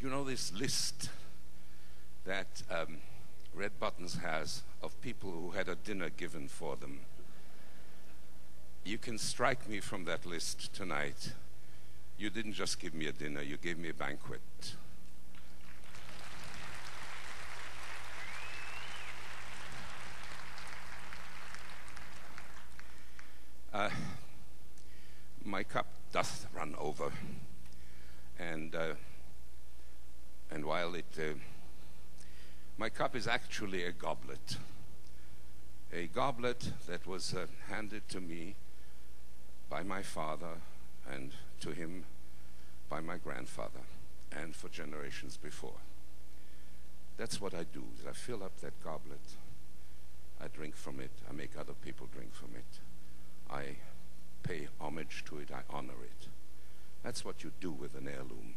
You know this list that Red Buttons has of people who had a dinner given for them? You can strike me from that list tonight. You didn't just give me a dinner, you gave me a banquet. My cup doth run over, and while my cup is actually a goblet that was handed to me by my father, and to him by my grandfather, and for generations before. That's what I do, is I fill up that goblet, I drink from it, I make other people drink from it, I pay homage to it, I honor it. That's what you do with an heirloom.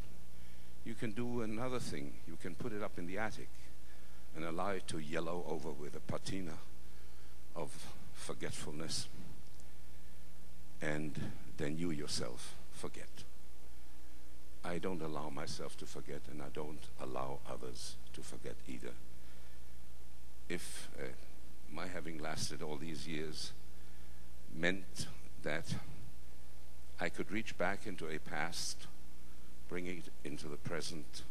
You can do another thing. You can put it up in the attic and allow it to yellow over with a patina of forgetfulness, and then you yourself forget. I don't allow myself to forget, and I don't allow others to forget either. If my having lasted all these years meant that I could reach back into a past, bring it into the present,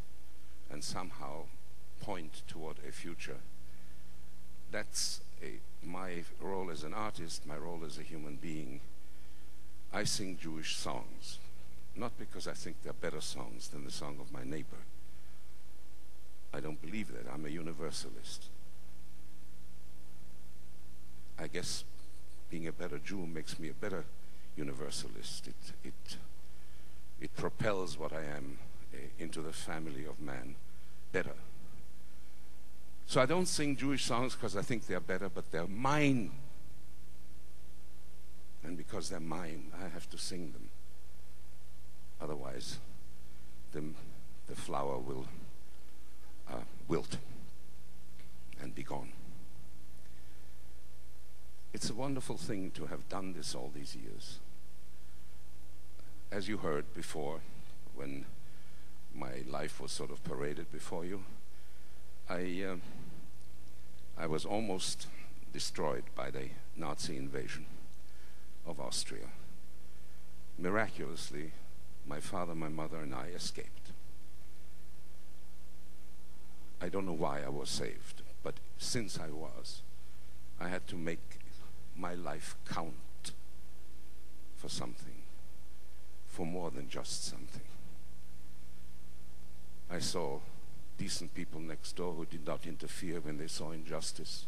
and somehow point toward a future, that's my role as an artist, my role as a human being. I sing Jewish songs, not because I think they're better songs than the song of my neighbor. I don't believe that. I'm a universalist. I guess being a better Jew makes me a better universalist. It propels what I am into the family of man better. So I don't sing Jewish songs because I think they're better, but they're mine. And because they're mine, I have to sing them. Otherwise, the flower will wilt and be gone. It's a wonderful thing to have done this all these years. As you heard before, when my life was sort of paraded before you, I was almost destroyed by the Nazi invasion of Austria. Miraculously, my father, my mother, and I escaped. I don't know why I was saved, but since I was, I had to make my life count for something, for more than just something. I saw decent people next door who did not interfere when they saw injustice,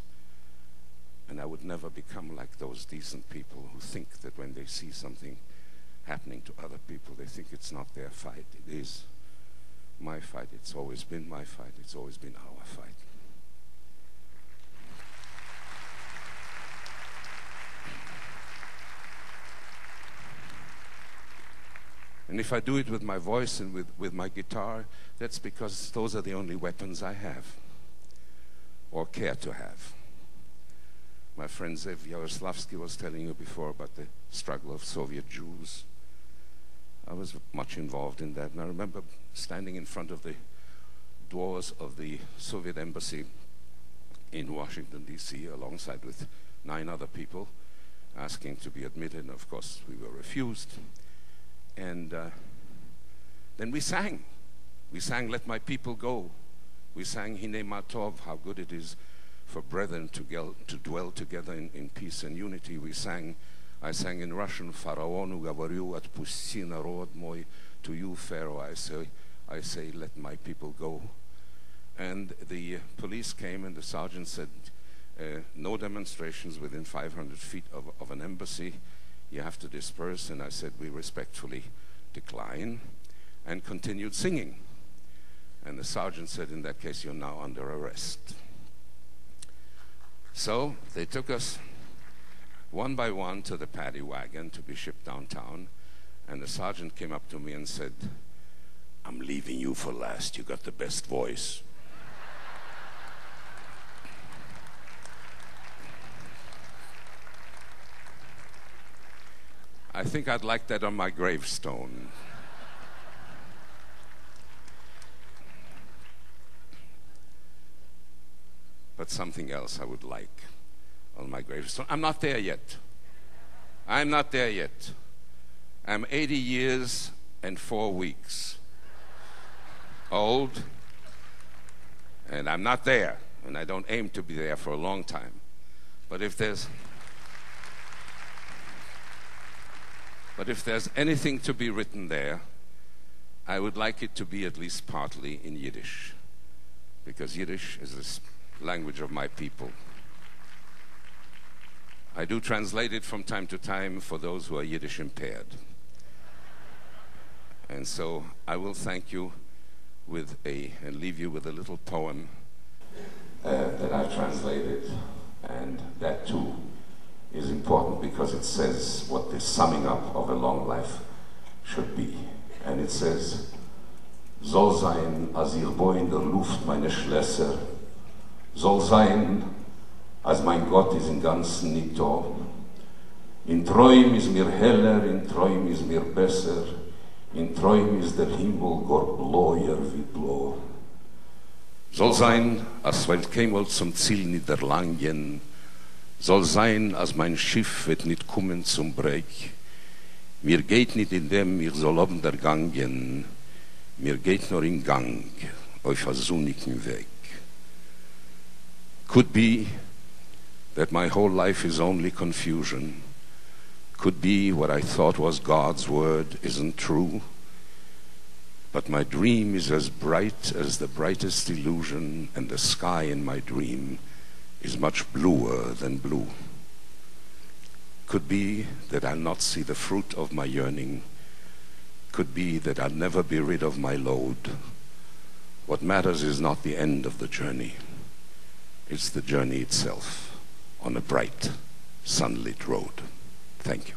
and I would never become like those decent people who think that when they see something happening to other people, they think it's not their fight. It is my fight. It's always been my fight. It's always been our fight. And if I do it with my voice and with my guitar, that's because those are the only weapons I have, or care to have. My friend Zev Yaroslavsky was telling you before about the struggle of Soviet Jews. I was much involved in that, and I remember standing in front of the doors of the Soviet embassy in Washington, D.C., alongside with 9 other people, asking to be admitted, and of course we were refused. And then we sang. We sang, "Let My People Go." We sang, "Hine Ma Tov," how good it is for brethren to dwell together in peace and unity. I sang in Russian, "Фараону говорю, отпусти народ мой." To you, Pharaoh, I say, "Let my people go." And the police came, and the sergeant said, "No demonstrations within 500 feet of an embassy. You have to disperse." And I said, "We respectfully decline," and continued singing. And the sergeant said, "In that case, you're now under arrest." So they took us one by one to the paddy wagon to be shipped downtown, and the sergeant came up to me and said, "I'm leaving you for last. You got the best voice." I think I'd like that on my gravestone. But something else I would like on my gravestone. I'm not there yet. I'm not there yet. I'm 80 years and 4 weeks old, and I'm not there, and I don't aim to be there for a long time. But if there's anything to be written there, I would like it to be at least partly in Yiddish, because Yiddish is the language of my people. I do translate it from time to time for those who are Yiddish impaired. And so I will thank you and leave you with a little poem that I've translated, and that too is important because it says what the summing up of a long life should be. And it says, soll sein, als ich bo in der Luft meine Schlösser, soll sein, als mein Gott ist im Ganzen nicht da. In Träum ist mir heller, in Träum ist mir besser, in Träum ist der Himmel gar bläuer wie blau. Soll sein, als weil keinmal zum Ziel niederlangen, soll sein, als mein Schiff wird nicht kommen zum Breg. Mir geht nicht in dem, ich soll oben der Gangen, mir geht nur in Gang, auf a sonnigen Weg. Could be that my whole life is only confusion. Could be what I thought was God's word isn't true. But my dream is as bright as the brightest illusion, and the sky in my dream is much bluer than blue. Could be that I'll not see the fruit of my yearning. Could be that I'll never be rid of my load. What matters is not the end of the journey. It's the journey itself on a bright, sunlit road. Thank you.